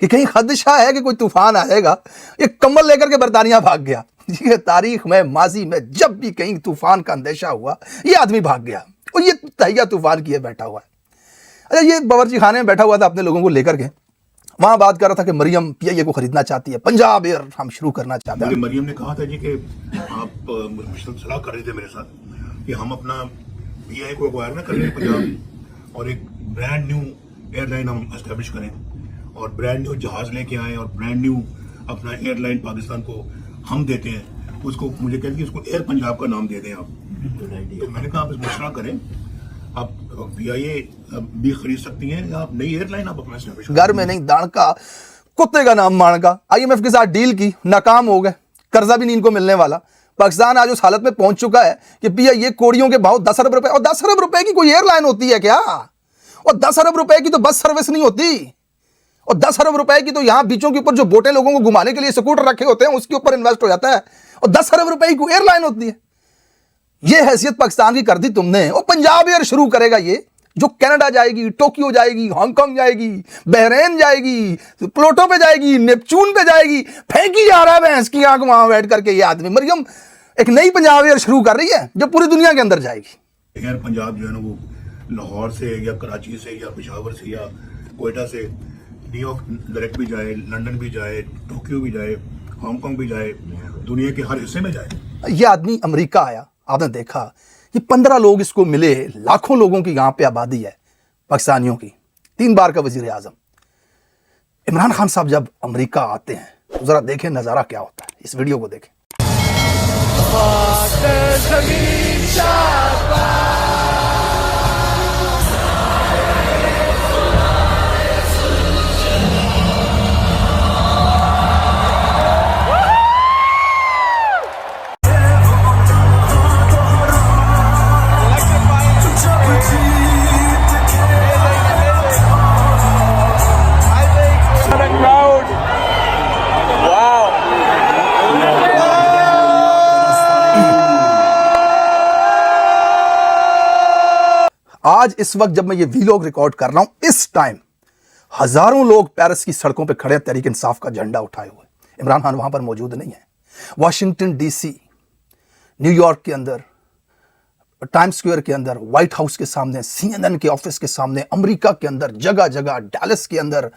کہ کہیں خدشہ ہے کہ کوئی طوفان آئے گا. یہ کمبل لے کر کے برطانیہ بھاگ گیا. یہ تاریخ میں ماضی میں جب بھی کہیں طوفان کا اندیشہ ہوا یہ آدمی بھاگ گیا اور یہ تہیہ طوفان کیے بیٹھا ہوا ہے. اچھا یہ باورچی خانے میں بیٹھا ہوا تھا اپنے لوگوں کو لے کر کے, وہاں بات کر رہا تھا کہ مریم پی آئی اے کو خریدنا چاہتی ہے, پنجاب ایئر ہم شروع کرنا چاہتے ہیں. مریم نے کہا تھا جی کہ آپ مشترک صلاح کر رہے تھے میرے ساتھ کہ ہم اپنا پی آئی کو ایکوائر نہ کریں پنجاب اور ایک برانڈ نیو ایئر لائن ہم اسٹیبلش کریں اور برانڈ نیو جہاز لے کے آئیں اور برانڈ نیو اپنا ایئر لائن پاکستان کو ہم دیتے ہیں. اس کو مجھے کہتے ہیں اس کو ایئر پنجاب کا نام دے دیں آپ. تو میں نے کہا آپ اس مشورہ کریں, آپ پی آئی اے بھی خرید سکتی ہیں یا آپ نئی ایئر لائن آپ اپنا اسٹیبلش کریں. گھر میں نہیں داڑ کا کتے کا نام مان کا. آئی ایم ایف کے ساتھ ڈیل کی, ناکام ہو گئے, قرضہ بھی نہیں ان کو ملنے والا. پاکستان آج اس حالت میں پہنچ چکا ہے کہ پی آئی اے کوڑیوں کے بھاؤ 10 ارب روپے, اور 10 ارب روپے کی کوئی ایئر لائن ہوتی ہے کیا؟ اور 10 ارب روپے کی تو بس سروس نہیں ہوتی, اور 10 ارب روپے کی تو یہاں بیچوں کے اوپر جو بوٹیں لوگوں کو گھمانے کے لیے سکوٹر رکھے ہوتے ہیں اس کے اوپر انویسٹ ہو جاتا ہے, اور 10 ارب روپے کی کوئی ایئر لائن ہوتی ہے. یہ حیثیت پاکستان کی کر دی تم نے. اور پنجاب ایئر شروع کرے گا یہ, جو کینیڈا جائے گی, ٹوکیو جائے گی, ہانگ کانگ جائے گی, بحرین جائے گی, پلوٹو پہ جائے گی, نیپچون پہ جائے گی. پھینکی جا رہا ہے بھینس کی آنکھ وہاں بیٹھ کر کے یہ آدمی. مریم ایک نئی پنجاب ایئر شروع کر رہی ہے جو پوری دنیا کے اندر جائے گی. ایئر پنجاب جو ہے نا وہ لاہور سے یا کراچی سے یا پشاور سے یا کوئٹہ سے نیو یارک ڈائریکٹ بھی جائے, لنڈن بھی جائے, ٹوکیو بھی جائے, ہانگ کانگ بھی جائے, دنیا کے ہر حصے میں جائے. یہ آدمی امریکہ آیا, آپ نے دیکھا یہ 15 لوگ اس کو ملے, لاکھوں لوگوں کی یہاں پہ آبادی ہے پاکستانیوں کی, 3 بار کا وزیر اعظم. عمران خان صاحب جب امریکہ آتے ہیں تو ذرا دیکھیں نظارہ کیا ہوتا ہے, اس ویڈیو کو دیکھیں. آج اس وقت جب میں یہ ویلوگ ریکارڈ کر رہا ہوں, اس ٹائم ہزاروں لوگ پیرس کی سڑکوں پہ کھڑے ہیں تحریک انصاف کا جھنڈا اٹھائے ہوئے. عمران خان وہاں پر موجود نہیں ہے. Washington D C, New York کے اندر, ٹائم سکوئر کے اندر, وائٹ ہاؤس کے سامنے, سی این این کے آفس کے سامنے, امریکہ کے اندر جگہ جگہ, ڈیلس کے اندر,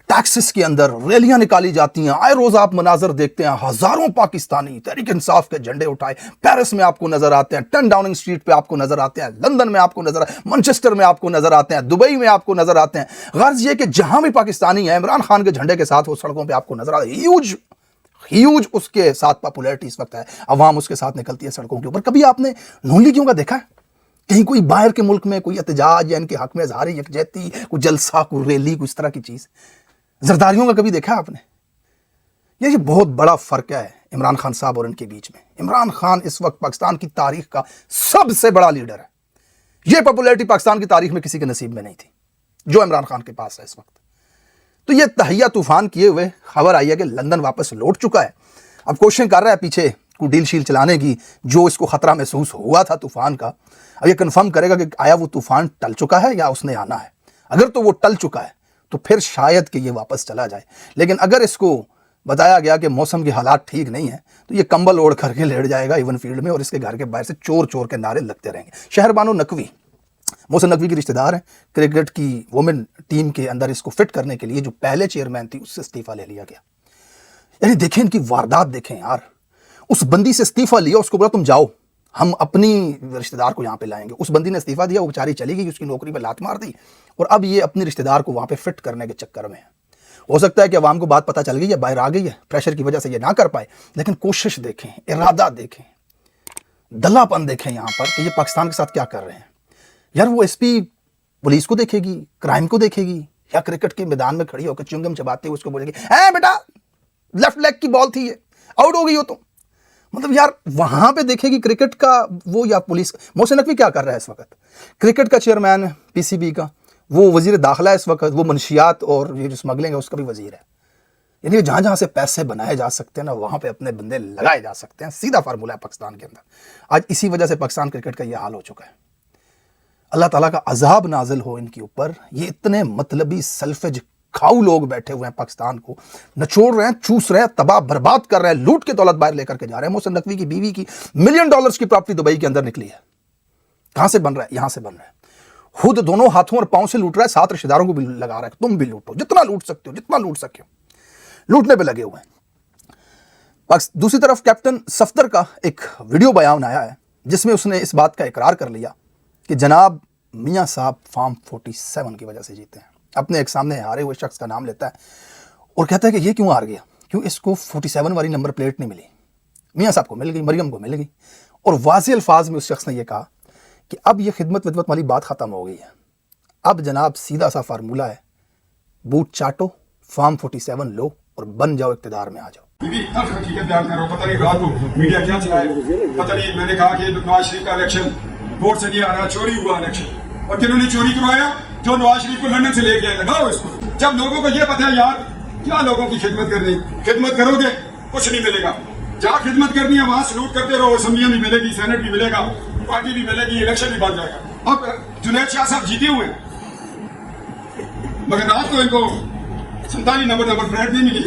ٹیکسس کے اندر ریلیاں نکالی جاتی ہیں. آئے روز آپ مناظر دیکھتے ہیں, ہزاروں پاکستانی تحریک انصاف کے جھنڈے اٹھائے. پیرس میں آپ کو نظر آتے ہیں, 10 ڈاؤننگ اسٹریٹ پہ آپ کو نظر آتے ہیں, لندن میں آپ کو نظر, مانچسٹر میں آپ کو نظر آتے ہیں, دبئی میں آپ کو نظر آتے ہیں. غرض یہ کہ جہاں بھی پاکستانی ہے عمران خان کے جھنڈے کے ساتھ وہ سڑکوں پہ آپ کو نظر آتے ہیں. ہیوج اس کے ساتھ پاپولیرٹی اس وقت ہے, عوام اس کے ساتھ نکلتی ہے سڑکوں کے اوپر. کبھی آپ نے نون لیگیوں کا دیکھا ہے کہیں کوئی باہر کے ملک میں کوئی احتجاج یا ان کے حق میں اظہار یکجہتی, کوئی جلسہ, کوئی ریلی, کوئی اس طرح کی چیز؟ زرداریوں کا کبھی دیکھا آپ نے؟ یہ بہت بڑا فرق ہے عمران خان صاحب اور ان کے بیچ میں. عمران خان اس وقت پاکستان کی تاریخ کا سب سے بڑا لیڈر ہے. یہ پاپولیرٹی پاکستان کی تاریخ میں کسی کے نصیب میں نہیں تھی جو عمران خان کے پاس ہے اس وقت. تو یہ تہیہ طوفان کیے ہوئے خبر آئی ہے کہ لندن واپس لوٹ چکا ہے. اب کوششیں کر رہا ہے پیچھے کوئی ڈیل شیل چلانے کی, جو اس کو خطرہ محسوس ہوا تھا طوفان کا. اب یہ کنفرم کرے گا کہ آیا وہ طوفان ٹل چکا ہے یا اس نے آنا ہے. اگر تو وہ ٹل چکا ہے تو پھر شاید کہ یہ واپس چلا جائے, لیکن اگر اس کو بتایا گیا کہ موسم کے حالات ٹھیک نہیں ہیں تو یہ کمبل اوڑھ کر کے لیٹ جائے گا ایون فیلڈ میں, اور اس کے گھر کے باہر سے چور چور کے نعرے لگتے رہیں گے. شہر بانو نقوی, محسن نقوی کی رشتہ دار ہیں, کرکٹ کی وومن ٹیم کے اندر اس کو فٹ کرنے کے لیے جو پہلے چیئرمین تھی اس سے استعفیٰ لے لیا گیا. یعنی دیکھیں ان کی واردات دیکھیں یار. اس بندی سے استعفیٰ لیا, اس کو بولا تم جاؤ, ہم اپنی رشتہ دار کو یہاں پہ لائیں گے. اس بندی نے استعفیٰ دیا, وہ بیچاری چلی گئی, اس کی نوکری پہ لات مار دی, اور اب یہ اپنی رشتہ دار کو وہاں پہ فٹ کرنے کے چکر میں ہے. ہو سکتا ہے کہ عوام کو بات پتہ چل گئی ہے, باہر آ گئی ہے, پریشر کی وجہ سے یہ نہ کر پائے, لیکن کوشش دیکھیں, ارادہ دیکھیں, دلہ پن دیکھیں یہاں پر کہ یہ پاکستان کے ساتھ کیا کر رہے ہیں. یار وہ ایس پی پولیس کو دیکھے گی, کرائم کو دیکھے گی, یا کرکٹ کے میدان میں کھڑی ہو کے چنگم چباتے ہوئے اس کو بولے گی اے بیٹا لیفٹ لیگ کی بال تھی, یہ آؤٹ ہو گئی ہو تم. مطلب یار وہاں پہ دیکھے گی کرکٹ کا وہ یا پولیس. محسن نقوی کیا کر رہا ہے اس وقت؟ کرکٹ کا چیئرمین ہے پی سی بی کا, وہ وزیر داخلہ ہے اس وقت, وہ منشیات اور یہ جو اسمگلنگ ہے اس کا بھی وزیر ہے. یعنی جہاں جہاں سے پیسے بنائے جا سکتے ہیں نا, وہاں پہ اپنے بندے لگائے جا سکتے ہیں. سیدھا فارمولہ ہے پاکستان کے اندر. آج اسی وجہ سے پاکستان کرکٹ کا یہ حال ہو چکا ہے. اللہ تعالیٰ کا عذاب نازل ہو ان کے اوپر. یہ اتنے مطلبی سلفج کھاؤ لوگ بیٹھے ہوئے ہیں پاکستان کو نچوڑ رہے ہیں, چوس رہے ہیں, تباہ برباد کر رہے ہیں, لوٹ کے دولت باہر لے کر کے جا رہے ہیں. محسن نقوی کی بیوی کی $1 ملین کی پراپرٹی دبئی کے اندر نکلی ہے. کہاں سے بن رہا ہے؟ یہاں سے بن رہا ہے. خود دونوں ہاتھوں اور پاؤں سے لوٹ رہا ہے, ساتھ رشتہ داروں کو بھی لگا رہا ہے, تم بھی لوٹو, جتنا لوٹ سکتے ہو, جتنا لوٹ سکے ہو, لوٹنے پہ لگے ہوئے ہیں. دوسری طرف کیپٹن صفدر کا ایک ویڈیو بیان آیا ہے جس میں اس نے اس بات کا اقرار کر لیا کہ جناب میاں صاحب فارم 47 کی وجہ سے جیتے ہیں. اپنے ایک سامنے ہارے ہوئے شخص کا نام لیتا ہے اور کہتا ہے کہ یہ کیوں ہار گیا, کیوں اس کو 47 والی نمبر پلیٹ نہیں ملی. میاں صاحب کو مل گئی, مریم کو مل گئی, اور واضح الفاظ میں اس شخص نے یہ کہا کہ اب یہ خدمت ودمت والی بات ختم ہو گئی ہے. اب جناب سیدھا سا فارمولہ ہے, بوٹ چاٹو, فارم 47 لو اور بن جاؤ, اقتدار میں آ جاؤ. حقیقت بیان کر رہا ہوں. پتہ نہیں رات کو میڈیا کیا چلایا, پتہ نہیں. میں نے کہا کہ نواز شریف کا الیکشن ووٹ سے نہیں آ رہا, چوری ہوا الیکشن, اور کنہوں نے چوری کروایا؟ جو نواز شریف کو لندن سے لے کے آئے. لگاؤ اس کو. جب لوگوں کو یہ پتہ ہے یار کیا لوگوں کی خدمت کرنی, خدمت کرو گے کچھ نہیں ملے گا. جہاں خدمت کرنی ہے وہاں سلوٹ کرتے رہو, اسمبلیاں بھی ملے گی, سینٹ بھی ملے گا, پارٹی بھی ملے گی, الیکشن بھی بن جائے گا. اب جنید شاہ صاحب جیتے ہوئے مگر رات کو ان کو 47 نمبر پلیٹ نہیں ملی.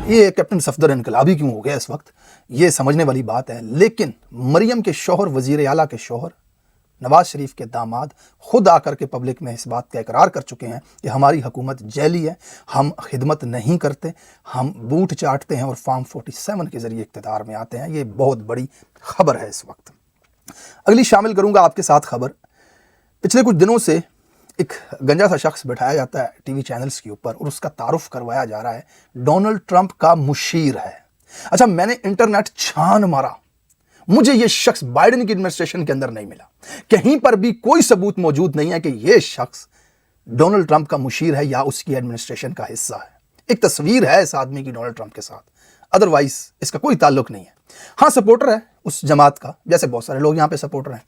یہ کیپٹن صفدر انقلابی کیوں ہو گیا اس وقت, یہ سمجھنے والی بات ہے. لیکن مریم کے شوہر, وزیر اعلیٰ کے شوہر, نواز شریف کے داماد خود آ کر کے پبلک میں اس بات کا اقرار کر چکے ہیں کہ ہماری حکومت جیلی ہے, ہم خدمت نہیں کرتے, ہم بوٹ چاٹتے ہیں اور فارم 47 کے ذریعے اقتدار میں آتے ہیں. یہ بہت بڑی خبر ہے اس وقت. اگلی شامل کروں گا آپ کے ساتھ خبر. پچھلے کچھ دنوں سے ایک گنجا سا شخص بٹھایا جاتا ہے ٹی وی چینلز کے اوپر اور اس کا تعارف کروایا جا رہا ہے ڈونلڈ ٹرمپ کا مشیر ہے. اچھا, میں نے انٹرنیٹ چھان مارا, مجھے یہ شخص بائیڈن کی ایڈمنسٹریشن کے اندر نہیں ملا. کہیں پر بھی کوئی ثبوت موجود نہیں ہے کہ یہ شخص ڈونلڈ ٹرمپ کا مشیر ہے یا اس کی ایڈمنسٹریشن کا حصہ ہے. ایک تصویر ہے اس آدمی کی ڈونلڈ ٹرمپ کے ساتھ, ادروائز اس کا کوئی تعلق نہیں ہے. ہاں, سپورٹر ہے اس جماعت کا, جیسے بہت سارے لوگ یہاں پہ سپورٹر ہیں.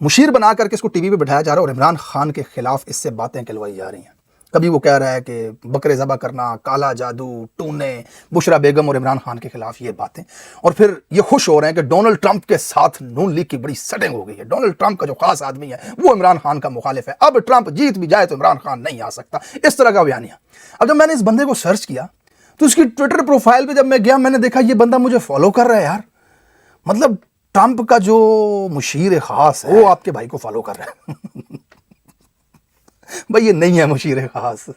مشیر بنا کر کے اس کو ٹی وی پہ بٹھایا جا رہا ہے اور عمران خان کے خلاف اس سے باتیں کہلوائی جا رہی ہیں. کبھی وہ کہہ رہا ہے کہ بکرے ذبح کرنا, کالا جادو, ٹونے, بشرا بیگم اور عمران خان کے خلاف یہ باتیں, اور پھر یہ خوش ہو رہے ہیں کہ ڈونلڈ ٹرمپ کے ساتھ نون لیگ کی بڑی سیٹنگ ہو گئی ہے. ڈونلڈ ٹرمپ کا جو خاص آدمی ہے وہ عمران خان کا مخالف ہے, اب ٹرمپ جیت بھی جائے تو عمران خان نہیں آ سکتا, اس طرح کا بیانیہ. اب جب میں نے اس بندے کو سرچ کیا تو اس کی ٹویٹر پروفائل پہ جب میں گیا, میں نے دیکھا یہ بندہ مجھے فالو کر رہا ہے. یار مطلب ٹرمپ کا جو مشیر خاص ہے وہ آپ کے بھائی کو فالو کر رہا ہے. بھائی یہ نہیں ہے مشیر خاص,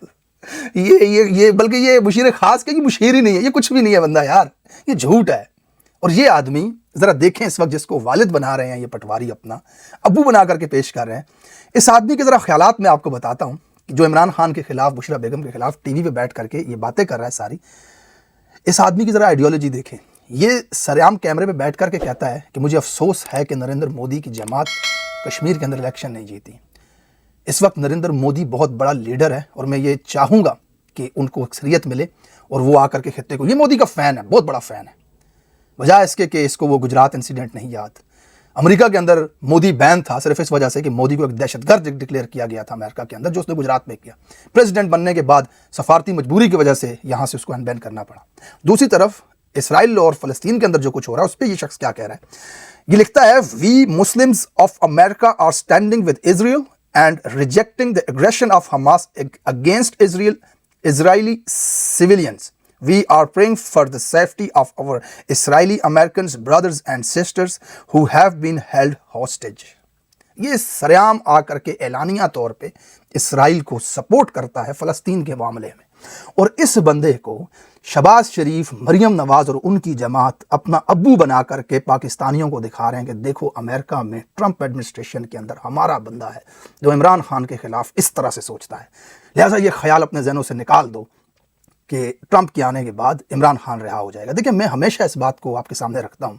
یہ بلکہ یہ مشیر خاص کہ یہ مشیر ہی نہیں ہے, یہ کچھ بھی نہیں ہے بندہ یار, یہ جھوٹ ہے. اور یہ آدمی ذرا دیکھیں اس وقت جس کو والد بنا رہے ہیں یہ پٹواری, اپنا ابو بنا کر کے پیش کر رہے ہیں, اس آدمی کے ذرا خیالات میں آپ کو بتاتا ہوں کہ جو عمران خان کے خلاف, بشرا بیگم کے خلاف ٹی وی پہ بیٹھ کر کے یہ باتیں کر رہا ہے ساری. اس آدمی کی ذرا آئیڈیالوجی دیکھیں. یہ سریعام کیمرے پہ بیٹھ کر کے کہتا ہے کہ مجھے افسوس ہے کہ نریندر مودی کی جماعت کشمیر کے اندر الیکشن نہیں جیتی. اس وقت نریندر مودی بہت بڑا لیڈر ہے اور میں یہ چاہوں گا کہ ان کو اکثریت ملے اور وہ آ کر کے خطے کو, یہ مودی کا فین ہے, بہت بڑا فین ہے, بجائے اس کے کہ اس کو وہ گجرات انسیڈنٹ نہیں یاد. امریکہ کے اندر مودی بین تھا صرف اس وجہ سے کہ مودی کو ایک دہشت گرد ڈکلیئر کیا گیا تھا امریکہ کے اندر, جو اس نے گجرات میں کیا. پریزیڈنٹ بننے کے بعد سفارتی مجبوری کی وجہ سے یہاں سے اس کو انبین کرنا پڑا. دوسری طرف اسرائیل اور فلسطین کے اندر جو کچھ ہو رہا ہے اس پہ یہ شخص کیا کہہ رہا ہے. یہ لکھتا ہے, we Muslims of America are standing with Israel and rejecting the aggression of Hamas against Israeli civilians. We are praying for the safety of our Israeli Americans, brothers and sisters who have been held hostage. یہ سریعام آ کر کے اعلانیہ طور پہ اسرائیل کو support کرتا ہے فلسطین کے معاملے میں, اور اس بندے کو شہباز شریف, مریم نواز اور ان کی جماعت اپنا ابو بنا کر کے پاکستانیوں کو دکھا رہے ہیں کہ دیکھو امریکہ میں ٹرمپ ایڈمنسٹریشن کے اندر ہمارا بندہ ہے جو عمران خان کے خلاف اس طرح سے سوچتا ہے. لہٰذا یہ خیال اپنے ذہنوں سے نکال دو کہ ٹرمپ کے آنے کے بعد عمران خان رہا ہو جائے گا. دیکھیں, میں ہمیشہ اس بات کو آپ کے سامنے رکھتا ہوں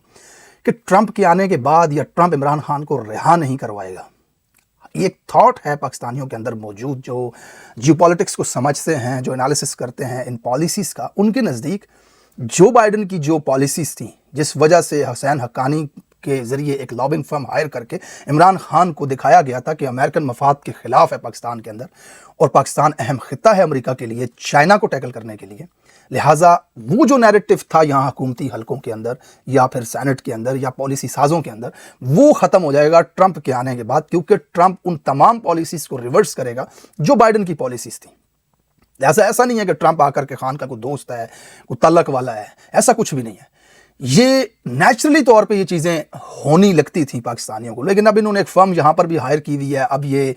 کہ ٹرمپ کے آنے کے بعد یا ٹرمپ عمران خان کو رہا نہیں کروائے گا. یہ ایک تھاٹ ہے پاکستانیوں کے اندر موجود, جو جیو پالیٹکس کو سمجھتے ہیں, جو انالیسس کرتے ہیں ان پالیسیز کا. ان کے نزدیک جو بائیڈن کی جو پالیسیز تھیں, جس وجہ سے حسین حقانی کے ذریعے ایک لابنگ فرم ہائر کر کے عمران خان کو دکھایا گیا تھا کہ امریکن مفاد کے خلاف ہے پاکستان کے اندر, اور پاکستان اہم خطہ ہے امریکہ کے لیے چائنا کو ٹیکل کرنے کے لیے. لہٰذا وہ جو نیریٹو تھا یہاں حکومتی حلقوں کے اندر یا پھر سینٹ کے اندر یا پالیسی سازوں کے اندر, وہ ختم ہو جائے گا ٹرمپ کے آنے کے بعد, کیونکہ ٹرمپ ان تمام پالیسیز کو ریورس کرے گا جو بائیڈن کی پالیسیز تھیں. لہٰذا ایسا نہیں ہے کہ ٹرمپ آ کر کے خان کا کوئی دوست ہے، کوئی تعلق والا ہے، ایسا کچھ بھی نہیں ہے. یہ نیچرلی طور پہ یہ چیزیں ہونی لگتی تھیں پاکستانیوں کو، لیکن اب انہوں نے ایک فرم یہاں پر بھی ہائر کی ہوئی ہے. اب یہ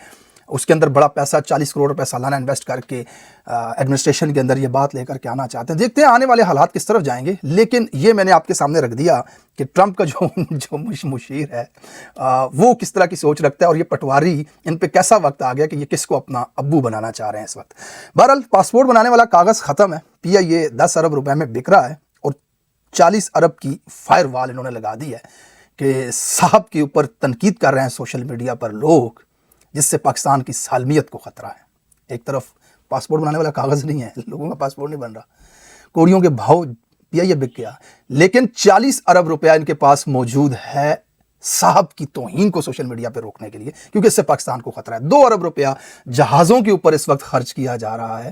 اس کے اندر بڑا پیسہ 40 کروڑ روپے سالانہ انویسٹ کر کے ایڈمنسٹریشن کے اندر یہ بات لے کر کے آنا چاہتے ہیں. دیکھتے ہیں آنے والے حالات کس طرف جائیں گے. لیکن یہ میں نے آپ کے سامنے رکھ دیا کہ ٹرمپ کا جو مشیر ہے وہ کس طرح کی سوچ رکھتا ہے، اور یہ پٹواری ان پہ کیسا وقت آ گیا کہ یہ کس کو اپنا ابو بنانا چاہ رہے ہیں اس وقت. بہرحال پاسپورٹ بنانے والا کاغذ ختم ہے. پی آئی اے 10 ارب روپے میں بک رہا ہے اور 40 ارب کی فائر وال انہوں نے لگا دی ہے کہ صاحب کے اوپر تنقید کر رہے ہیں سوشل میڈیا پر لوگ، جس سے پاکستان کی سالمیت کو خطرہ ہے. ایک طرف پاسپورٹ بنانے والا کاغذ نہیں ہے، لوگوں کا پاسپورٹ نہیں بن رہا، کوڑیوں کے بھاؤ پی آئی اے بک گیا، لیکن 40 ارب روپیہ ان کے پاس موجود ہے صاحب کی توہین کو سوشل میڈیا پہ روکنے کے لیے، کیونکہ اس سے پاکستان کو خطرہ ہے. 2 ارب روپیہ جہازوں کے اوپر اس وقت خرچ کیا جا رہا ہے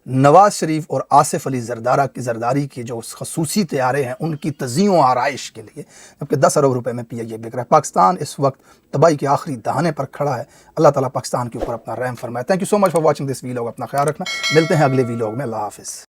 نواز شریف اور آصف علی زرداری کے جو خصوصی طیارے ہیں ان کی تزئین و آرائش کے لیے، جبکہ 10 ارب روپے میں پی آئی اے بک رہا ہے. پاکستان اس وقت تباہی کے آخری دہانے پر کھڑا ہے. اللہ تعالیٰ پاکستان کے اوپر اپنا رحم فرمائے. Thank you so much for watching this vlog. اپنا خیال رکھنا، ملتے ہیں اگلے ویلاگ میں. اللہ حافظ.